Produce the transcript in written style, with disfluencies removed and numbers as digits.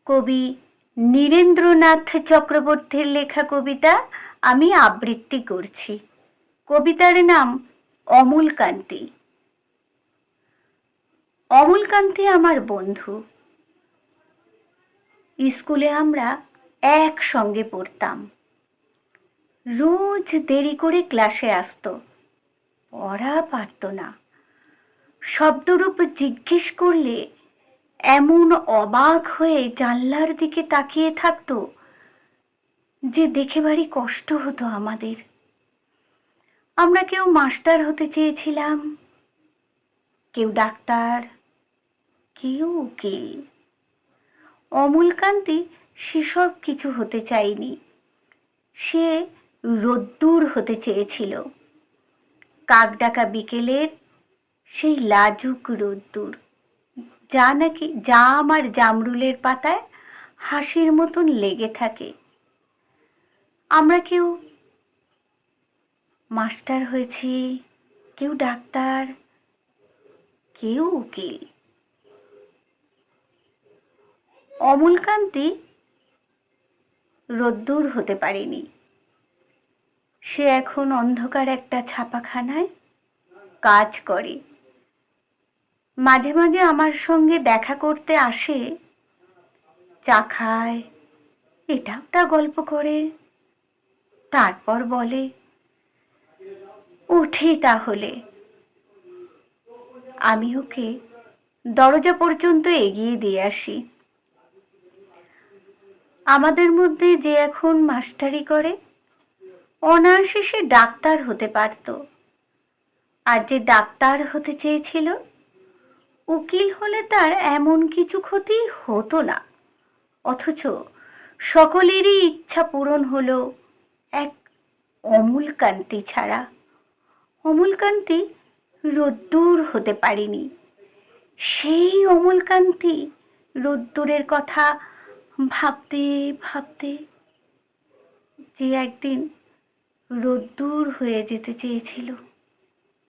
কবি নীরেন্দ্রনাথ চক্রবর্তীর লেখা কবিতা আমি আবৃত্তি করছি। কবিতার নাম অমূলকান্তি। অমূলকান্তি আমার বন্ধু। স্কুলে আমরা একসঙ্গে পড়তাম। রোজ দেরি করে ক্লাসে আসতো, পড়া পারতো না। শব্দরূপ জিজ্ঞেস করলে এমন অবাক হয়ে জানলার দিকে তাকিয়ে থাকতো যে দেখে ভারী কষ্ট হতো আমাদের। আমরা কেউ মাস্টার হতে চেয়েছিলাম, কেউ ডাক্তার, কেউ উকিল। অমূলকান্তি সেসব কিছু হতে চায়নি। সে রোদ্দুর হতে চেয়েছিল, কাকডাকা বিকেলের সেই লাজুক রোদ্দুর, যা আমার জামরুলের পাতায় হাসির মতন লেগে থাকে। আমরা কেউ মাস্টার হয়েছি, কেউ ডাক্তার, কেউ উকিল। অমূলকান্তি রোদ্দুর হতে পারেনি। সে এখন অন্ধকার একটা ছাপাখানায় কাজ করে। মাঝে মাঝে আমার সঙ্গে দেখা করতে আসে, চা খায়, এটা ওটা গল্প করে, তারপর বলে, উঠি তাহলে। আমি ওকে দরজা পর্যন্ত এগিয়ে দিয়ে আসি। আমাদের মধ্যে যে এখন মাস্টারি করে, অনায়াসে সে ডাক্তার হতে পারত। আর যে ডাক্তার হতে চেয়েছিল, উকিল হলে তার এমন কিছু ক্ষতি হতো না। অথচ সকলেরই ইচ্ছা পূরণ হলো এক অমূলকান্তি ছাড়া। অমূলকান্তি রোদ্দুর হতে পারেনি। সেই অমূলকান্তি রোদ্দুরের কথা ভাবতে ভাবতে যে একদিন রোদ্দুর হয়ে যেতে চেয়েছিল।